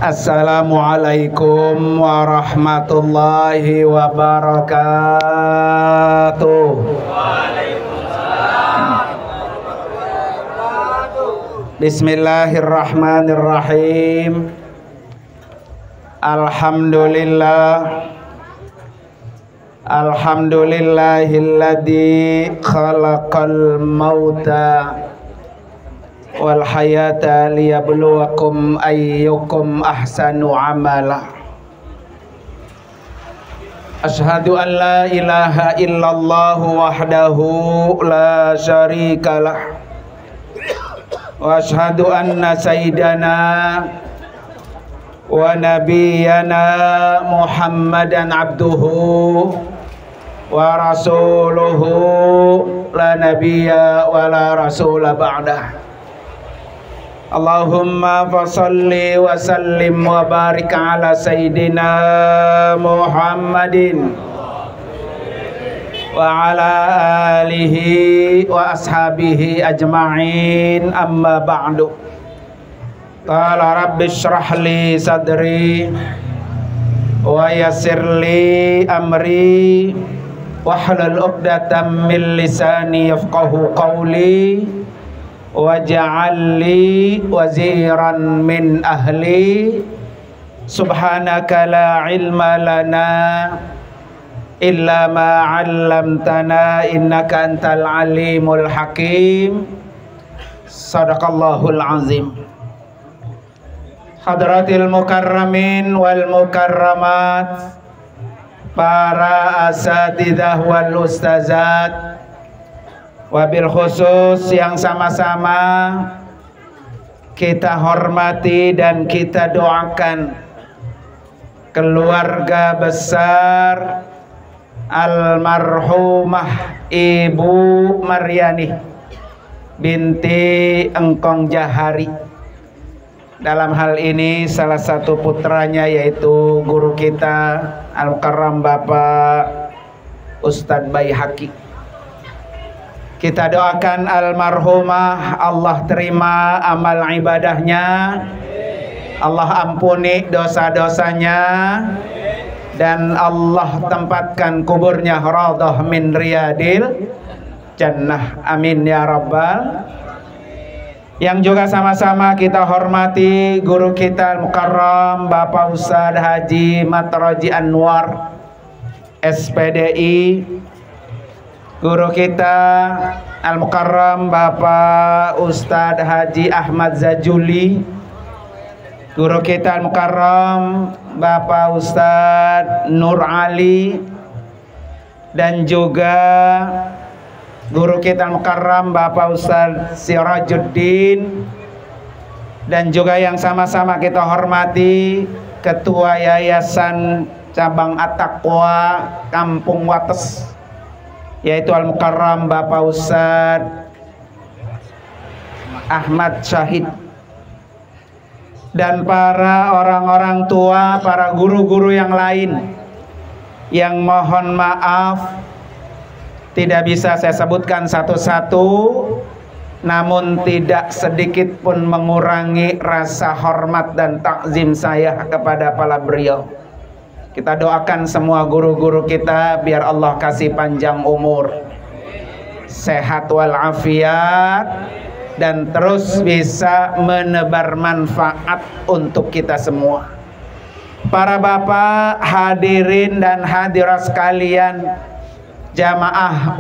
Assalamualaikum warahmatullahi wabarakatuh. Bismillahirrahmanirrahim. Alhamdulillahilladzi khalaqal mauta wal hayata liyabluwakum ayyukum ahsanu amala. Asyhadu an la ilaha illallah wahdahu la syarikalah wa asyhadu anna sayyidana wa nabiyyana Muhammadan abduhu wa rasuluhu la nabiyya wa la rasula ba'dah. Allahumma fasalli wa sallim wa barik ala sayyidina Muhammadin wa ala alihi wa ashabihi ajma'in, amma ba'du. Qala rabbi shrah li sadri wa yassir li amri wahlul 'uqdatam min lisani yafqahu qawli waj'al li waziran min ahli. Subhanaka la ilma lana illa ma 'allamtana innaka antal alimul hakim. Sadaqallahul azim. Hadratil mukarramin wal mukarramat, para asatidzah wal ustazat, wabil khusus yang sama-sama kita hormati dan kita doakan keluarga besar almarhumah Ibu Maryani binti Engkong Jahari. Dalam hal ini salah satu putranya yaitu guru kita Al-Mukarram Bapak Ustadz Baihaqi. Kita doakan almarhumah, Allah terima amal ibadahnya, Allah ampuni dosa-dosanya, dan Allah tempatkan kuburnya raudhah min riyadil jannah. Amin ya rabbal. Yang juga sama-sama kita hormati guru kita Al-Mukarram Bapak Ustadz Haji Matroji Anwar SPDI, guru kita Al-Mukarram Bapak Ustadz Haji Ahmad Zajuli, guru kita Al-Mukarram Bapak Ustadz Nur Ali, dan juga guru kita Al-Mukarram Bapak Ustadz Sirajuddin, dan juga yang sama-sama kita hormati Ketua Yayasan Cabang At-Taqwa Kampung Wates, yaitu Al-Mukarram Bapak Ustadz Ahmad Syahid, dan para orang-orang tua, para guru-guru yang lain yang mohon maaf tidak bisa saya sebutkan satu-satu, namun tidak sedikit pun mengurangi rasa hormat dan takzim saya kepada para beliau. Kita doakan semua guru-guru kita biar Allah kasih panjang umur, sehat walafiat, dan terus bisa menebar manfaat untuk kita semua. Para bapak, hadirin dan hadirat sekalian, jamaah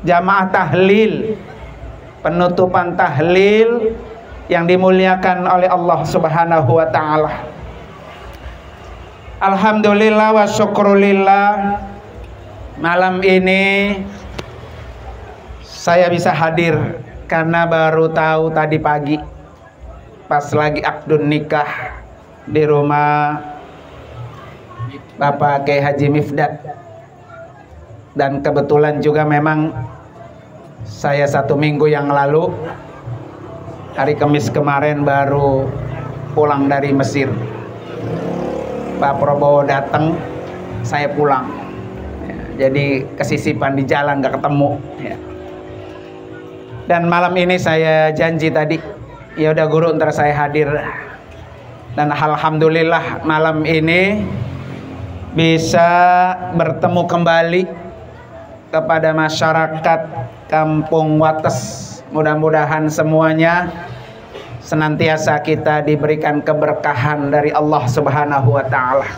jamaah tahlil, penutupan tahlil yang dimuliakan oleh Allah Subhanahu wa taala. Alhamdulillah wa syukrulillah, malam ini saya bisa hadir karena baru tahu tadi pagi pas lagi akdun nikah di rumah Bapak Kiai Haji Mifdad. Dan kebetulan juga memang saya 1 minggu yang lalu, hari Kamis kemarin baru pulang dari Mesir. Pak Prabowo datang, saya pulang. Jadi kesisipan di jalan, gak ketemu. Dan malam ini saya janji tadi, ya udah guru ntar saya hadir. Dan alhamdulillah malam ini bisa bertemu kembali kepada masyarakat Kampung Wates. Mudah-mudahan semuanya senantiasa kita diberikan keberkahan dari Allah Subhanahu wa Ta'ala.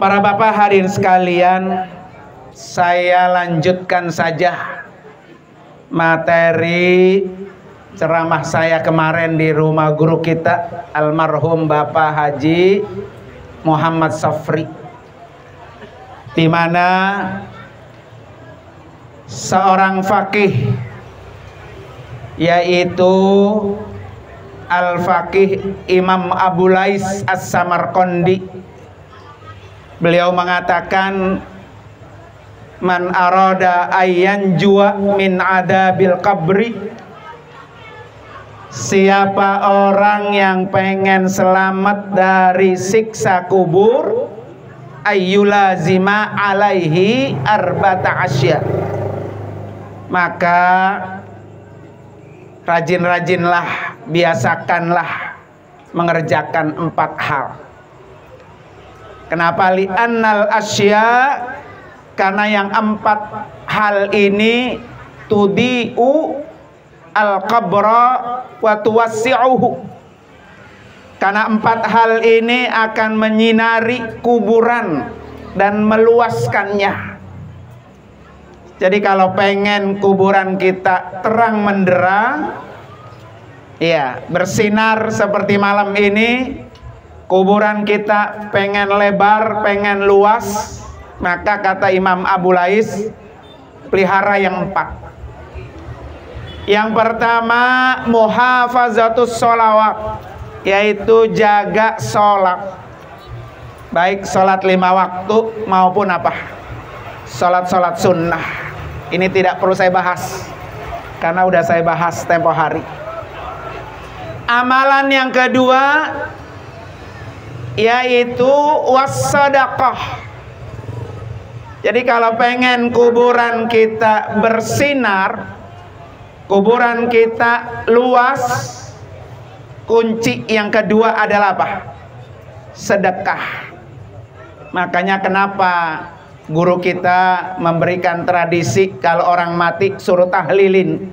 Para bapak hadirin sekalian, saya lanjutkan saja materi ceramah saya kemarin di rumah guru kita, almarhum Bapak Haji Muhammad Safri, di mana seorang fakih, yaitu Al-Fakih Imam Abu Lais As-Samarqandi, beliau mengatakan, man arada ayyan jua min adabil qabri, siapa orang yang pengen selamat dari siksa kubur, ayyulazima alaihi arba'ata asya, maka rajin-rajinlah, biasakanlah mengerjakan 4 hal. Kenapa? Li'annal asya, karena yang 4 hal ini tudi'u al-qabra wa tuwassi'uhu, karena 4 hal ini akan menyinari kuburan dan meluaskannya. Jadi kalau pengen kuburan kita terang menderang, ya, bersinar seperti malam ini, kuburan kita pengen lebar, pengen luas, maka kata Imam Abu Lais, pelihara yang 4. Yang pertama, muhafazatus sholawat, yaitu jaga sholat, baik sholat 5 waktu maupun apa, sholat-sholat sunnah. Ini tidak perlu saya bahas karena udah saya bahas tempo hari. Amalan yang kedua yaitu wassadaqah. Jadi kalau pengen kuburan kita bersinar, kuburan kita luas, kunci yang kedua adalah apa? Sedekah. Makanya kenapa guru kita memberikan tradisi kalau orang mati suruh tahlilin,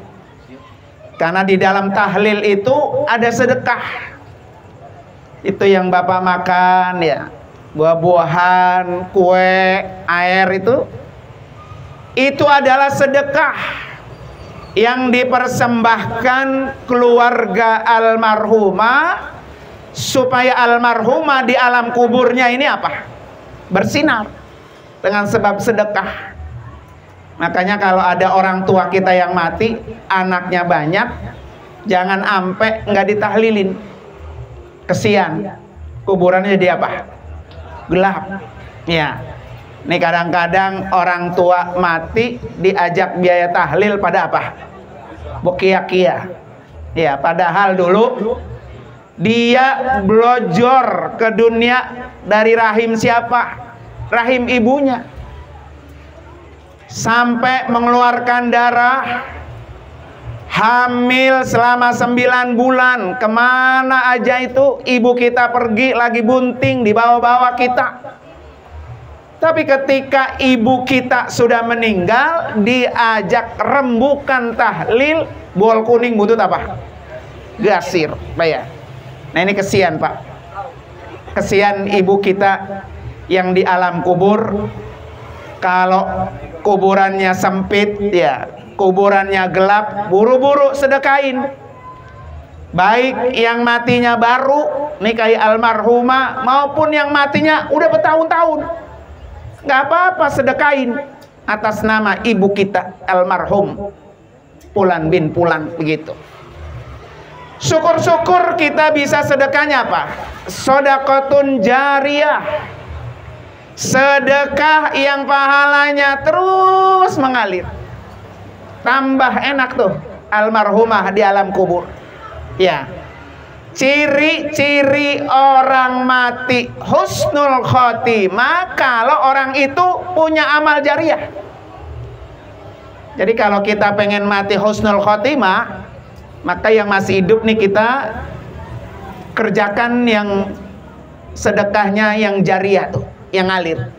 karena di dalam tahlil itu ada sedekah. Itu yang bapak makan, ya, buah-buahan, kue, air, itu adalah sedekah yang dipersembahkan keluarga almarhumah, supaya almarhumah di alam kuburnya ini apa? Bersinar dengan sebab sedekah. Makanya kalau ada orang tua kita yang mati, anaknya banyak, jangan ampe nggak ditahlilin. Kesian, kuburannya jadi apa? Gelap. Ya, ini kadang-kadang orang tua mati diajak biaya tahlil pada apa? Bokia-kia. Ya, padahal dulu dia blojor ke dunia dari rahim siapa? Rahim ibunya, sampai mengeluarkan darah, hamil selama 9 bulan. Kemana aja itu ibu kita pergi, lagi bunting, dibawa-bawa kita. Tapi ketika ibu kita sudah meninggal, diajak rembukan tahlil, bol kuning butut apa? Gasir, Pak ya. Nah ini kesian Pak, kesian ibu kita yang di alam kubur. Kalau kuburannya sempit, ya, kuburannya gelap, buru-buru sedekain. Baik yang matinya baru nikahi almarhumah maupun yang matinya udah bertahun-tahun, nggak apa-apa sedekain atas nama ibu kita almarhum Pulan bin Pulan, begitu. Syukur-syukur kita bisa sedekahnya apa? Shadaqatun jariyah, sedekah yang pahalanya terus mengalir. Tambah enak tuh almarhumah di alam kubur. Ya, ciri-ciri orang mati husnul khotimah kalau orang itu punya amal jariah. Jadi kalau kita pengen mati husnul khotimah, maka yang masih hidup nih kita kerjakan yang sedekahnya yang jariah tuh, yang ngalir.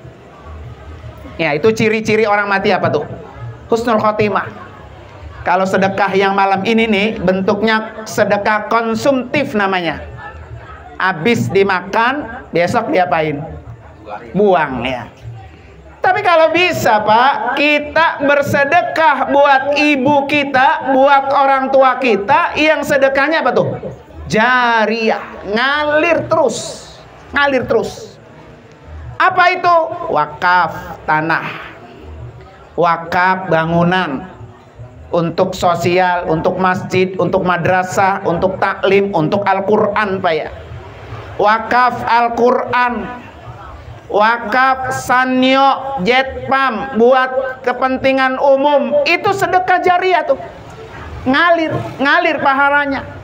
Ya, itu ciri-ciri orang mati apa tuh? Husnul khotimah. Kalau sedekah yang malam ini nih, bentuknya sedekah konsumtif namanya. Habis dimakan, besok diapain? Buang ya. Tapi kalau bisa Pak, kita bersedekah buat ibu kita, buat orang tua kita, yang sedekahnya apa tuh? Jariah, ngalir terus. Ngalir terus. Apa itu? Wakaf tanah, wakaf bangunan, untuk sosial, untuk masjid, untuk madrasah, untuk taklim, untuk Al-Quran Pak ya. Wakaf Al-Quran, wakaf sanyo, jetpam, buat kepentingan umum, itu sedekah jariah tuh. Ngalir pahalanya.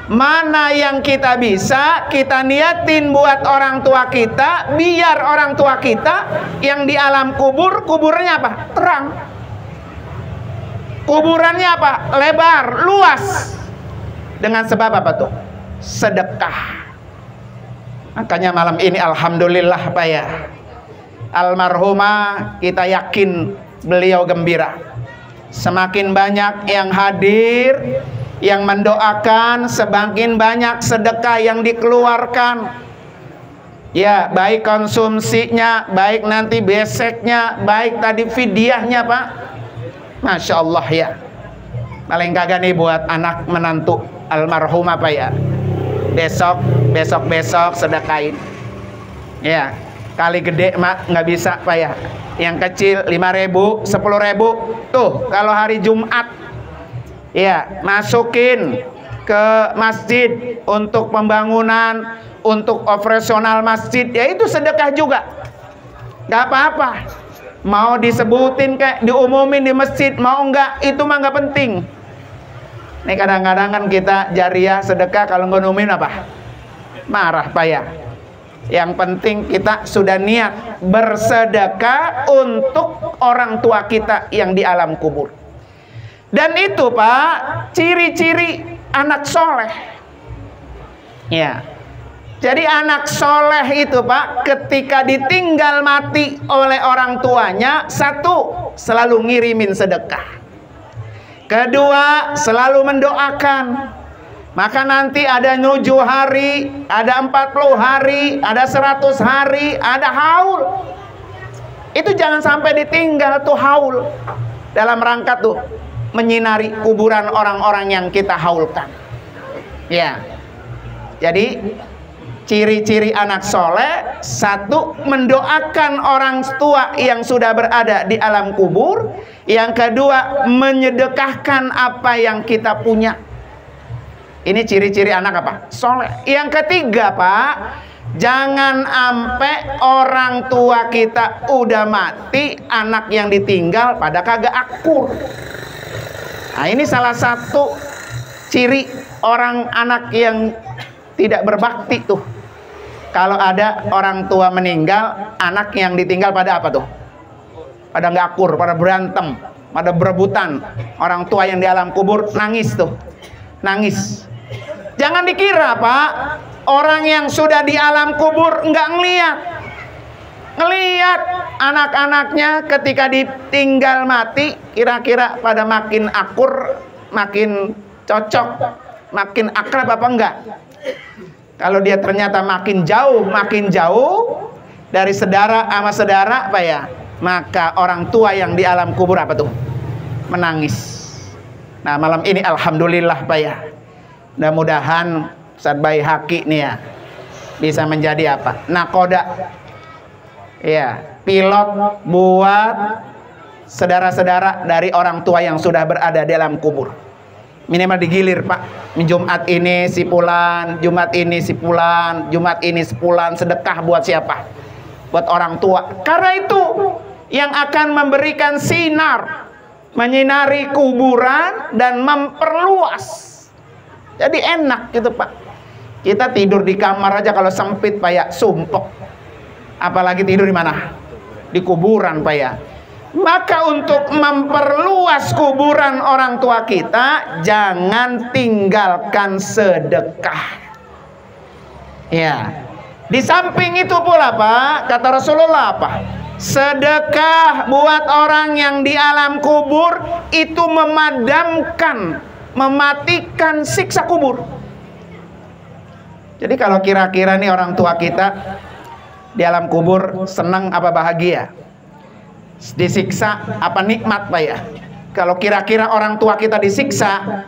Mana yang kita bisa, kita niatin buat orang tua kita, biar orang tua kita yang di alam kubur, kuburnya apa? Terang. Kuburannya apa? Lebar, luas. Dengan sebab apa tuh? Sedekah. Makanya malam ini alhamdulillah Pak ya, almarhumah kita yakin beliau gembira. Semakin banyak yang hadir, yang mendoakan, semakin banyak sedekah yang dikeluarkan. Ya, baik konsumsinya, baik nanti beseknya, baik tadi fidyahnya Pak. Masya Allah ya. Paling kagak nih buat anak menantu almarhumah Pak ya. Besok sedekahin. Ya, kali gede mak nggak bisa Pak ya. Yang kecil 5.000, 10.000. Tuh, kalau hari Jumat ya, masukin ke masjid untuk pembangunan, untuk operasional masjid, ya itu sedekah juga. Gak apa-apa. Mau disebutin kayak diumumin di masjid, mau enggak, itu mah nggak penting. Nih kadang-kadang kan kita jariah sedekah, kalau nggak ngumumin apa? Marah Pak ya. Yang penting kita sudah niat bersedekah untuk orang tua kita yang di alam kubur. Dan itu Pak, ciri-ciri anak soleh. Ya. Jadi anak soleh itu Pak, ketika ditinggal mati oleh orang tuanya, satu, selalu ngirimin sedekah. Kedua, selalu mendoakan. Maka nanti ada 7 hari, ada 40 hari, ada 100 hari, ada haul. Itu jangan sampai ditinggal tuh haul. Dalam rangka tuh menyinari kuburan orang-orang yang kita haulkan. Ya. Jadi ciri-ciri anak soleh, satu, mendoakan orang tua yang sudah berada di alam kubur. Yang kedua, menyedekahkan apa yang kita punya. Ini ciri-ciri anak apa? Soleh. Yang ketiga Pak, jangan sampai orang tua kita udah mati, anak yang ditinggal pada kagak akur. Nah ini salah satu ciri orang anak yang tidak berbakti tuh. Kalau ada orang tua meninggal, anak yang ditinggal pada apa tuh? Pada nggak akur, pada berantem, pada berebutan. Orang tua yang di alam kubur nangis tuh, nangis. Jangan dikira Pak, orang yang sudah di alam kubur nggak ngeliat anak-anaknya ketika ditinggal mati, kira-kira pada makin akur, makin cocok, makin akrab apa enggak? Kalau dia ternyata makin jauh dari saudara sama saudara Pak ya, maka orang tua yang di alam kubur apa tuh? Menangis. Nah malam ini alhamdulillah Pak ya, mudah-mudahan Ustadz Baihaqi nih ya bisa menjadi apa? Nakoda. Ya, pilot buat saudara-saudara dari orang tua yang sudah berada di alam kubur. Minimal digilir Pak. Jumat ini si Fulan, Jumat ini si Fulan, Jumat ini si Fulan, sedekah buat siapa? Buat orang tua. Karena itu yang akan memberikan sinar, menyinari kuburan dan memperluas. Jadi enak gitu Pak. Kita tidur di kamar aja kalau sempit Pak ya, sumpek. Apalagi tidur di mana? Di kuburan Pak ya. Maka untuk memperluas kuburan orang tua kita, jangan tinggalkan sedekah. Ya. Di samping itu pula Pak, kata Rasulullah apa? Sedekah buat orang yang di alam kubur itu memadamkan, mematikan siksa kubur. Jadi kalau kira-kira nih orang tua kita di alam kubur senang apa bahagia? Disiksa apa nikmat Pak ya? Kalau kira-kira orang tua kita disiksa,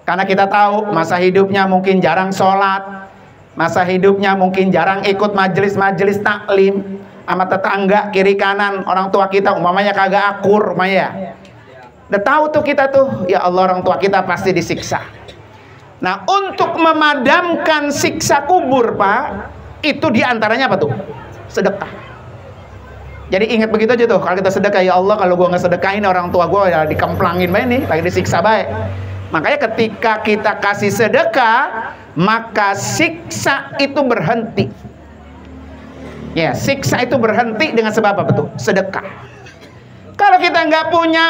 karena kita tahu masa hidupnya mungkin jarang sholat, masa hidupnya mungkin jarang ikut majelis-majelis taklim sama tetangga kiri kanan, orang tua kita umpamanya kagak akur umpamanya. Udah tahu tuh kita tuh, ya Allah orang tua kita pasti disiksa. Nah, untuk memadamkan siksa kubur Pak, itu diantaranya apa tuh? Sedekah. Jadi ingat begitu aja tuh, kalau kita sedekah, ya Allah kalau gua nggak sedekahin orang tua gua ya dikemplangin baik nih, lagi disiksa baik. Makanya ketika kita kasih sedekah, maka siksa itu berhenti. Ya, siksa itu berhenti dengan sebab apa tuh? Sedekah. Kalau kita nggak punya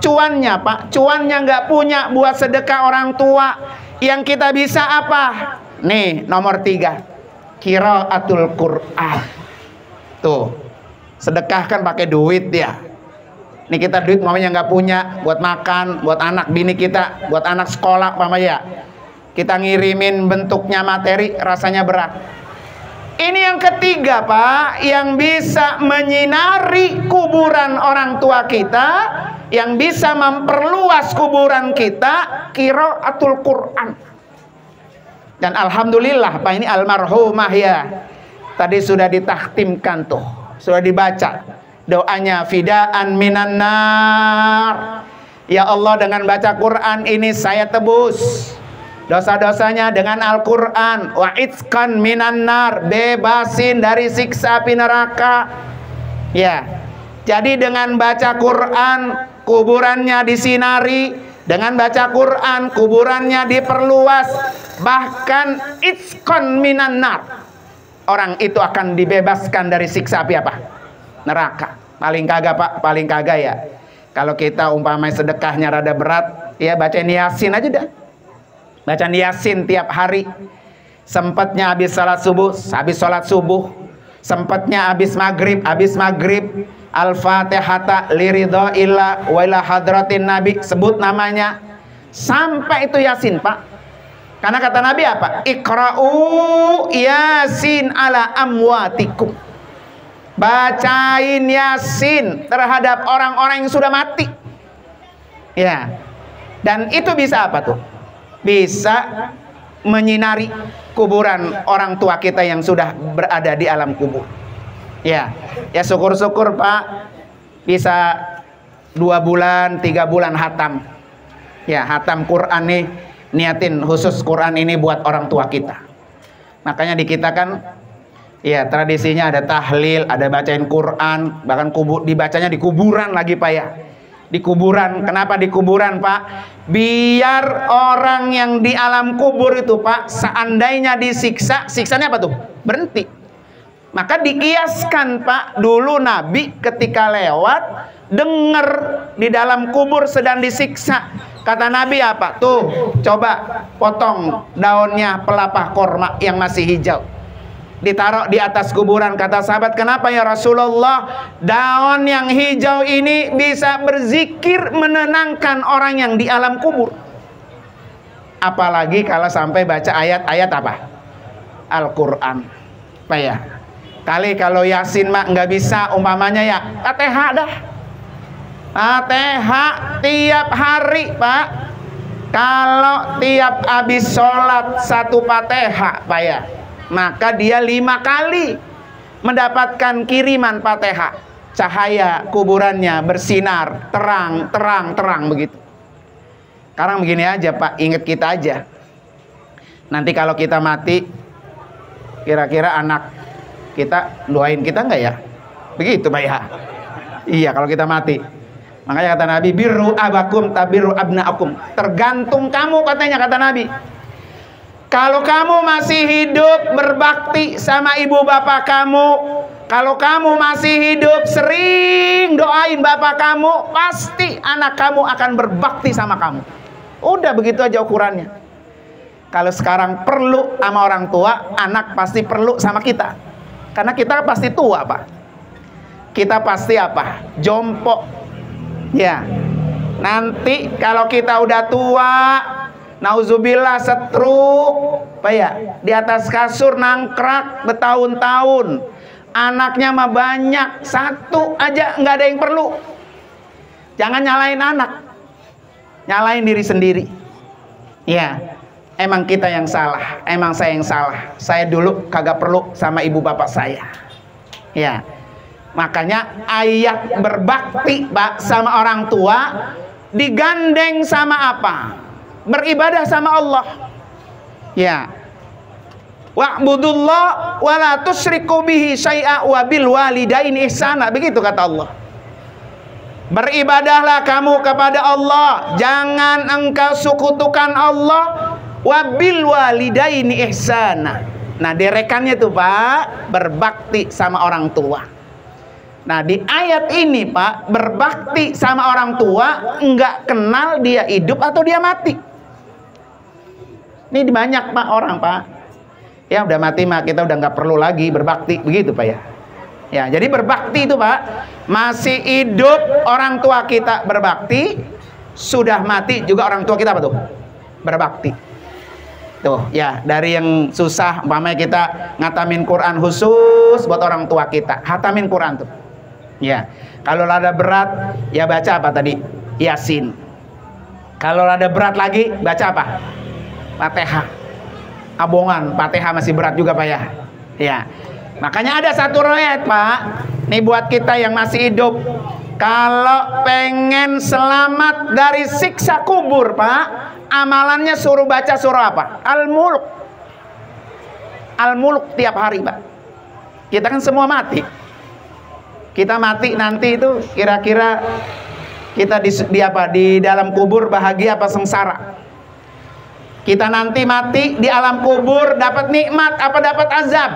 cuannya Pak, cuannya nggak punya buat sedekah orang tua, yang kita bisa apa? Nih nomor 3, qiraatul Qur'an. Tuh, sedekah kan pakai duit ya. Nih kita duit mamanya nggak punya buat makan, buat anak bini kita, buat anak sekolah mamanya. Kita ngirimin bentuknya materi, rasanya berat. Ini yang ketiga Pak, yang bisa menyinari kuburan orang tua kita, yang bisa memperluas kuburan kita, qiraatul Qur'an. Dan alhamdulillah Pak, ini almarhumah ya, tadi sudah ditahtimkan tuh, sudah dibaca doanya fidaan minan nar. Ya Allah, dengan baca Quran ini saya tebus dosa-dosanya dengan Al-Quran. Wa itqan minan nar, bebasin dari siksa api neraka. Ya, jadi dengan baca Quran kuburannya disinari, dengan baca Quran kuburannya diperluas, bahkan itqan minan nar, orang itu akan dibebaskan dari siksa api apa? Neraka. Paling kagak Pak, paling kagak ya, kalau kita umpamanya sedekahnya rada berat ya, bacain Yasin aja dah. Bacaan Yasin tiap hari. Sempatnya habis salat subuh, habis salat subuh. Sempatnya habis maghrib Al-Fatihata liridho illa wa ila hadratin Nabi, sebut namanya sampai itu Yasin Pak. Karena kata Nabi apa? Iqra'u Yasin ala amwatikum. Bacain Yasin terhadap orang-orang yang sudah mati. Ya. Dan itu bisa apa tuh? Bisa menyinari kuburan orang tua kita yang sudah berada di alam kubur. Ya, ya syukur-syukur Pak, bisa 2 bulan, 3 bulan hatam. Ya, hatam Quran nih, niatin khusus Quran ini buat orang tua kita. Makanya di kita kan, ya tradisinya ada tahlil, ada bacain Quran, bahkan dibacanya di kuburan lagi Pak ya. Di kuburan. Kenapa di kuburan Pak? Biar orang yang di alam kubur itu Pak, seandainya disiksa, siksanya apa tuh? Berhenti. Maka dikiaskan Pak, dulu Nabi ketika lewat dengar di dalam kubur sedang disiksa, kata Nabi apa? Tuh coba potong daunnya pelepah korma yang masih hijau, ditaruh di atas kuburan. Kata sahabat, kenapa ya Rasulullah? Daun yang hijau ini bisa berzikir menenangkan orang yang di alam kubur. Apalagi kalau sampai baca ayat-ayat apa? Al-Quran. Apa ya? Kali kalau Yasin mak nggak bisa, umpamanya ya Fatihah dah. Fatihah tiap hari Pak. Kalau tiap habis sholat 1 Fatihah Pak ya, maka dia 5 kali mendapatkan kiriman Fatihah. Cahaya kuburannya bersinar terang, terang, terang begitu. Sekarang begini aja Pak, ingat kita aja. Nanti kalau kita mati, kira-kira anak kita doain kita enggak ya? Begitu Pak ya. Iya, kalau kita mati. Makanya kata Nabi, birru abakum tabiru abnaakum. Tergantung kamu katanya, kata Nabi. Kalau kamu masih hidup berbakti sama ibu bapak kamu, kalau kamu masih hidup sering doain bapak kamu, pasti anak kamu akan berbakti sama kamu. Udah begitu aja ukurannya. Kalau sekarang perlu sama orang tua, anak pasti perlu sama kita. Karena kita pasti tua, Pak. Kita pasti apa? Jompo. Ya. Nanti kalau kita udah tua, nauzubillah stroke, Pak ya, di atas kasur nangkrak bertahun-tahun. Anaknya mah banyak, satu aja nggak ada yang perlu. Jangan nyalain anak, nyalain diri sendiri. Ya. Emang kita yang salah, emang saya yang salah. Saya dulu kagak perlu sama ibu bapak saya. Ya, makanya ayat berbakti Pak sama orang tua digandeng sama apa? Beribadah sama Allah. Ya. Wa'budullah wa la tusyriku bihi syai'a wa bil walidaini ihsana. Begitu kata Allah. Beribadahlah kamu kepada Allah, jangan engkau sekutukan Allah. Wabil walidaini ihsana. Nah, derekannya tuh Pak, berbakti sama orang tua. Nah, di ayat ini Pak, berbakti sama orang tua enggak kenal dia hidup atau dia mati. Ini banyak Pak orang Pak. Ya udah mati mah kita udah nggak perlu lagi berbakti, begitu Pak ya. Ya, jadi berbakti itu Pak, masih hidup orang tua kita berbakti, sudah mati juga orang tua kita apa tuh? Berbakti. Tuh ya, dari yang susah umpamanya kita ngatamin Quran khusus buat orang tua kita, hatamin Quran tuh. Ya, kalau ada berat ya baca apa tadi? Yasin. Kalau ada berat lagi baca apa? Fatihah. Abongan, Fatihah masih berat juga Pak ya. Ya. Makanya ada satu riwayat Pak, nih buat kita yang masih hidup, kalau pengen selamat dari siksa kubur Pak, amalannya suruh baca surah apa? Al-Mulk. Al-Mulk tiap hari Pak. Kita kan semua mati. Kita mati nanti itu kira-kira kita di dalam kubur bahagia apa sengsara? Kita nanti mati di alam kubur dapat nikmat apa dapat azab?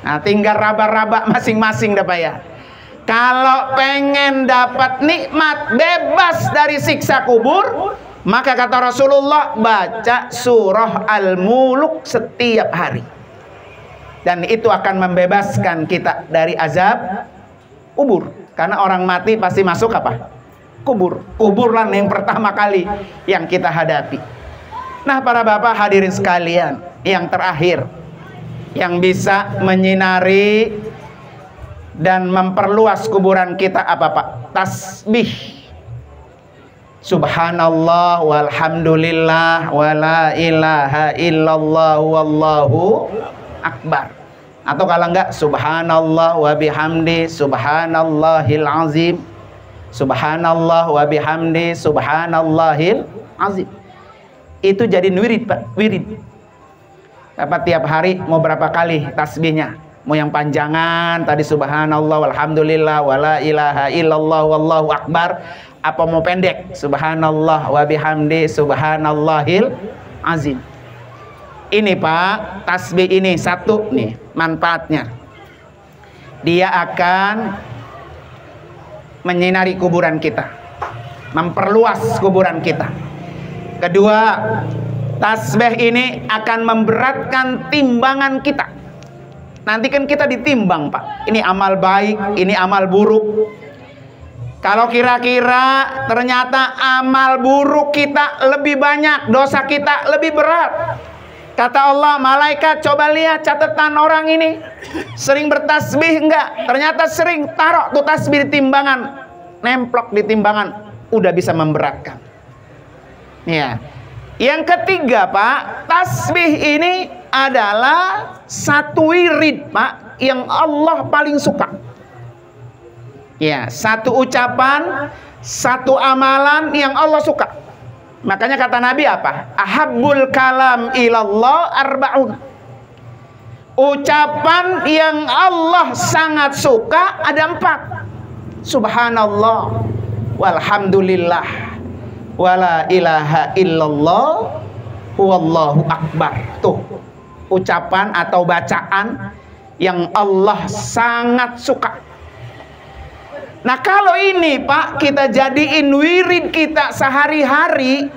Nah, tinggal raba-raba masing-masing dah Pak ya. Kalau pengen dapat nikmat bebas dari siksa kubur, maka kata Rasulullah baca surah Al-Mulk setiap hari. Dan itu akan membebaskan kita dari azab kubur. Karena orang mati pasti masuk apa? Kubur. Kuburan yang pertama kali yang kita hadapi. Nah para bapak hadirin sekalian, yang terakhir yang bisa menyinari dan memperluas kuburan kita apa Pak? Tasbih. Subhanallah walhamdulillah wala ilaha illallah wallahu akbar. Atau kalau enggak subhanallah wa bihamdi subhanallahil azim. Subhanallah wa bihamdi subhanallahil azim. Itu jadi wirid Pak, wirid. Apa tiap hari mau berapa kali tasbihnya? Mau yang panjangan tadi subhanallah walhamdulillah wala ilaha illallah wallahu akbar, apa mau pendek subhanallah wa bihamdi subhanallahil azim. Ini Pak, tasbih ini satu nih manfaatnya. Dia akan menyinari kuburan kita, memperluas kuburan kita. Kedua, tasbih ini akan memberatkan timbangan kita. Nanti kan kita ditimbang Pak, ini amal baik, ini amal buruk. Kalau kira-kira ternyata amal buruk kita lebih banyak, dosa kita lebih berat, kata Allah, malaikat coba lihat catatan orang ini sering bertasbih enggak? Ternyata sering, taruh tuh tasbih di timbangan, nemplok di timbangan, udah bisa memberatkan. Ya. Yang ketiga Pak, tasbih ini adalah satu wirid Pak yang Allah paling suka. Ya, satu ucapan, satu amalan yang Allah suka. Makanya kata Nabi apa? Ahabbul kalam ilallah arba'un. Ucapan yang Allah sangat suka ada 4. Subhanallah walhamdulillah wala ilaha illallah wallahu akbar. Tuh ucapan atau bacaan yang Allah sangat suka. Nah kalau ini Pak kita jadiin wirid kita sehari-hari,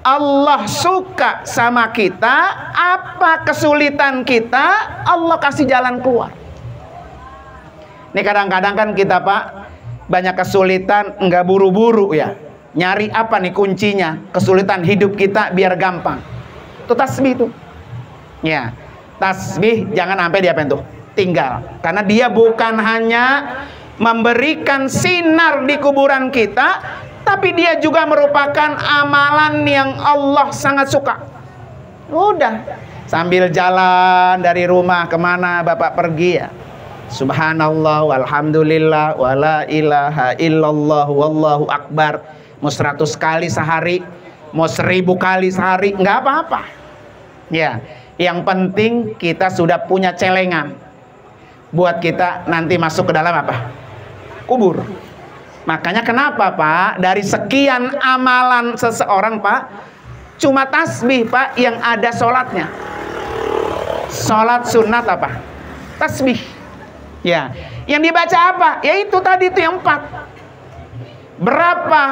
Allah suka sama kita, apa kesulitan kita, Allah kasih jalan keluar. Ini kadang-kadang kan kita Pak, banyak kesulitan, nggak buru-buru ya. Nyari apa nih kuncinya? Kesulitan hidup kita biar gampang. Itu tasbih tuh. Ya, tasbih jangan sampai dia tuh tinggal. Karena dia bukan hanya memberikan sinar di kuburan kita, tapi dia juga merupakan amalan yang Allah sangat suka. Udah, sambil jalan dari rumah kemana Bapak pergi ya, subhanallah walhamdulillah wala ilaha illallah wallahu akbar, mau 100 kali sehari, mau 1000 kali sehari, nggak apa-apa ya. Yang penting kita sudah punya celengan buat kita nanti masuk ke dalam apa? Kubur. Makanya kenapa Pak, dari sekian amalan seseorang Pak, cuma tasbih Pak yang ada sholatnya. Sholat sunat apa? Tasbih. Ya, yang dibaca apa? Ya itu tadi itu yang 4. Berapa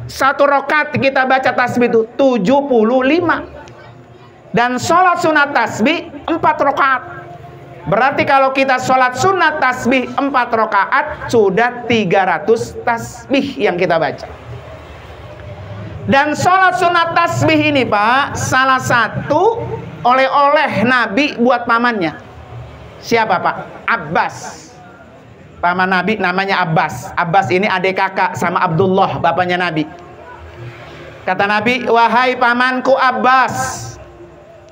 satu rakaat kita baca tasbih itu? 75. Dan sholat sunat tasbih 4 rakaat. Berarti kalau kita sholat sunat tasbih 4 rakaat, sudah 300 tasbih yang kita baca. Dan sholat sunat tasbih ini Pak, salah satu oleh-oleh Nabi buat pamannya. Siapa Pak? Abbas. Paman Nabi namanya Abbas. Abbas ini adik kakak sama Abdullah, bapaknya Nabi. Kata Nabi, wahai pamanku Abbas,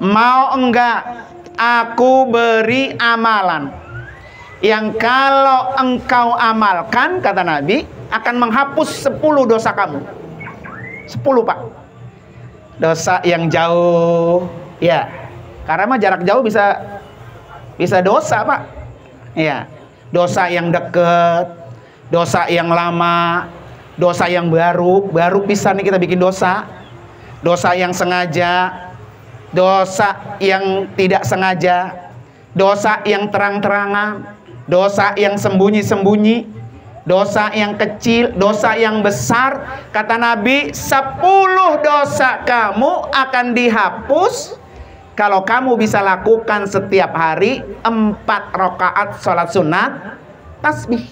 mau enggak aku beri amalan yang kalau engkau amalkan, kata Nabi, akan menghapus 10 dosa kamu. 10 Pak. Dosa yang jauh ya, karena mah jarak jauh bisa dosa Pak ya. Dosa yang dekat, dosa yang lama, dosa yang baru bisa nih kita bikin dosa. Dosa yang sengaja, dosa yang tidak sengaja, dosa yang terang-terangan, dosa yang sembunyi-sembunyi, dosa yang kecil, dosa yang besar. Kata Nabi, 10 dosa kamu akan dihapus kalau kamu bisa lakukan setiap hari 4 rakaat sholat sunat tasbih.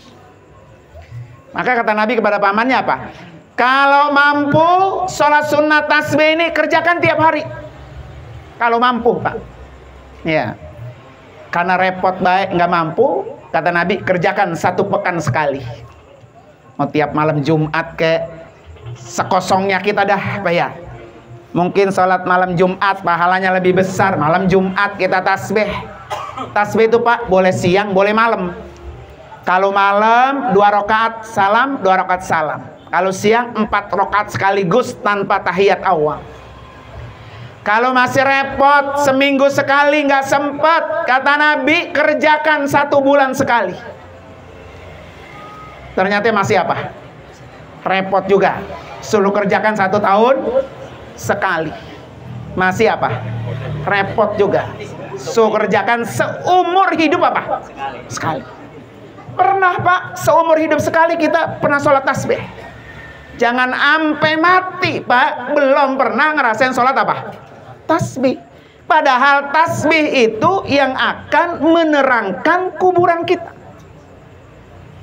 Maka kata Nabi kepada pamannya apa? Kalau mampu sholat sunat tasbih ini kerjakan tiap hari. Kalau mampu Pak ya, karena repot baik nggak mampu, kata Nabi kerjakan 1 pekan sekali. Mau tiap malam Jumat ke sekosongnya kita dah Pak ya. Mungkin sholat malam Jumat pahalanya lebih besar. Malam Jumat kita tasbih. Tasbih itu Pak boleh siang boleh malam. Kalau malam 2 rakaat salam, 2 rakaat salam. Kalau siang 4 rakaat sekaligus tanpa tahiyat awal. Kalau masih repot, seminggu sekali nggak sempat, kata Nabi kerjakan 1 bulan sekali. Ternyata masih apa? Repot juga. Suruh kerjakan 1 tahun sekali. Masih apa? Repot juga. Suruh kerjakan seumur hidup apa? Sekali. Pernah Pak, seumur hidup sekali kita pernah sholat tasbih. Jangan sampai mati Pak, belum pernah ngerasain sholat apa? Tasbih. Padahal tasbih itu yang akan menerangkan kuburan kita.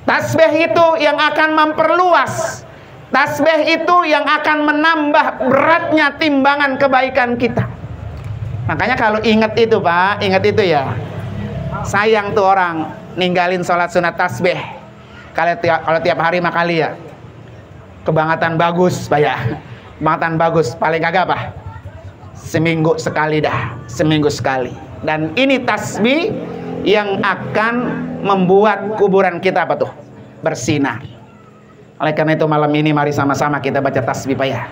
Tasbih itu yang akan memperluas. Tasbih itu yang akan menambah beratnya timbangan kebaikan kita. Makanya kalau ingat itu Pak, ingat itu ya. Sayang tuh orang ninggalin sholat sunat tasbih. Kalau tiap hari mah kali ya. Kebangetan bagus Pak ya. Kebangetan bagus, paling kagak apa? Seminggu sekali dah, seminggu sekali. Dan ini tasbih yang akan membuat kuburan kita apa tuh? Bersinar. Oleh karena itu malam ini mari sama-sama kita baca tasbih Pak ya.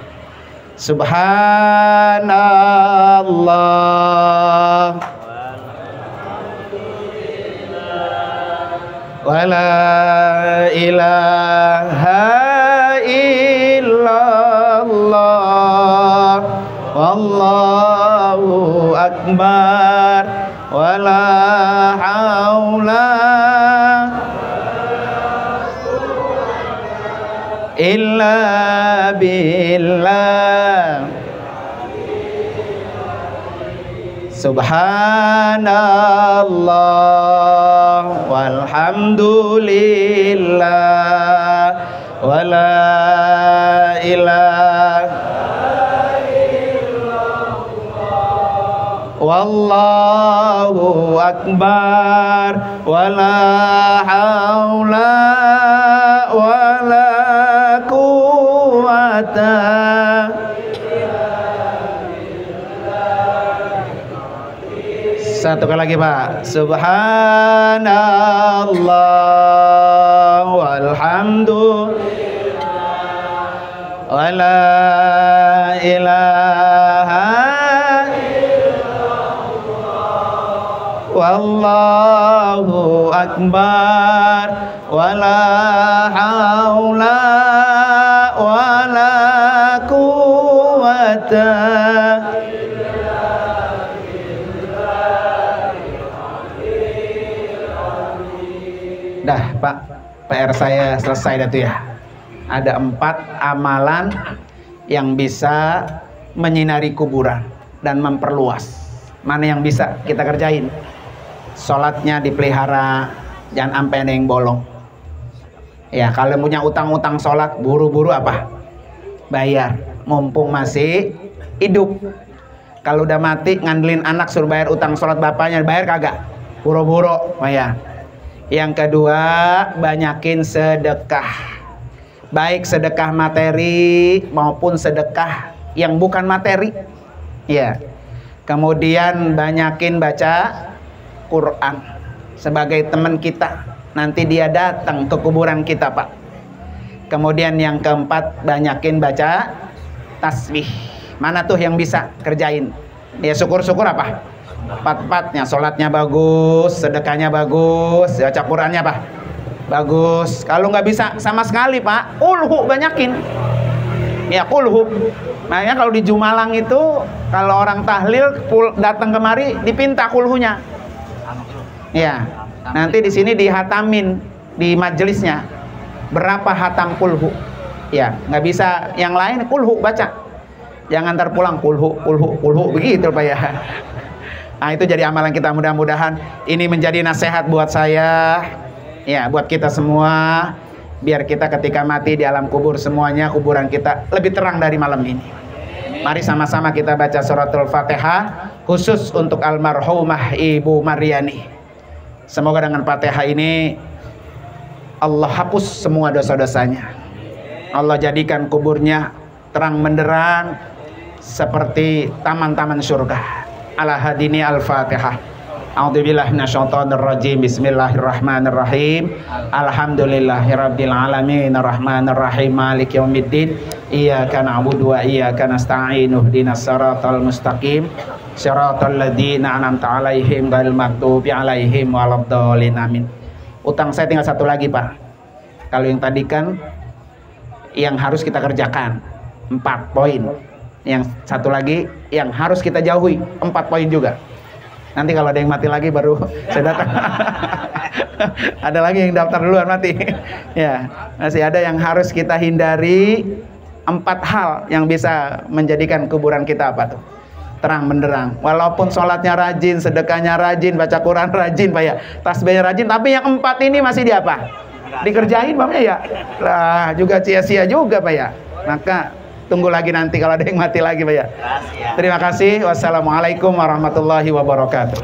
Subhanallah wala ilaha illallah wallahu akbar wala haula illa billah Subhanallah walhamdulillah wala ilaha wallahu akbar wala haula wala quwata. Satu kali lagi Pak. Subhanallah walhamdulillah wala ilaha wallahu akbar wala haula wala quwata. Dah Pak, PR saya selesai dah tuh ya. Ada 4 amalan yang bisa menyinari kuburan dan memperluas. Mana yang bisa kita kerjain? Sholatnya dipelihara, jangan sampai ada yang bolong. Ya, kalau punya utang-utang sholat, buru-buru apa? Bayar, mumpung masih hidup. Kalau udah mati, ngandelin anak suruh bayar utang sholat bapaknya, bayar kagak? Buru-buru, bayar. Yang kedua, banyakin sedekah. Baik sedekah materi maupun sedekah yang bukan materi. Ya. Kemudian banyakin baca Quran sebagai teman kita. Nanti dia datang ke kuburan kita, Pak. Kemudian yang keempat, banyakin baca tasbih. Mana tuh yang bisa kerjain? Ya syukur-syukur apa? Empat-empatnya, sholatnya bagus, sedekahnya bagus, baca Qurannya apa? Bagus. Kalau nggak bisa sama sekali Pak, kulhu banyakin. Ya kulhu. Makanya kalau di Jumalang itu, kalau orang tahlil datang kemari dipinta kulhunya. Ya, nanti di sini dihatamin di majelisnya. Berapa hatam kulhu? Ya, nggak bisa yang lain kulhu baca. Jangan terpulang kulhu, kulhu, kulhu begitu Pak ya. Nah itu jadi amalan kita, mudah-mudahan ini menjadi nasihat buat saya, ya buat kita semua, biar kita ketika mati di alam kubur semuanya kuburan kita lebih terang dari malam ini. Mari sama-sama kita baca suratul Fatihah khusus untuk almarhumah Ibu Maryani. Semoga dengan Fatihah ini Allah hapus semua dosa-dosanya. Allah jadikan kuburnya terang menderang seperti taman-taman surga. Ala hadini al-Fatihah. A'udzubillahi minasyaitonirrajim. Bismillahirrahmanirrahim. Alhamdulillahirabbil alamin arrahmanir rahim maliki yaumiddin. Iyyaka na'budu wa iyyaka nasta'in. Ihdinas siratal mustaqim. Siratal ladzina an'amta 'alaihim ghairil maghdubi alaihim waladdallin. Amin. Utang saya tinggal satu lagi, Pak. Kalau yang tadi kan yang harus kita kerjakan 4 poin. Yang satu lagi yang harus kita jauhi 4 poin juga. Nanti kalau ada yang mati lagi baru saya datang. Ada lagi yang daftar duluan mati. Ya, masih ada yang harus kita hindari. 4 hal yang bisa menjadikan kuburan kita apa tuh? Terang benderang. Walaupun sholatnya rajin, sedekahnya rajin, baca Quran rajin Pak ya, tasbihnya rajin, tapi yang 4 ini masih di apa? Dikerjain Pak ya? Lah juga sia-sia juga Pak ya. Maka tunggu lagi nanti kalau ada yang mati lagi Pak ya. Terima kasih. Wassalamualaikum warahmatullahi wabarakatuh.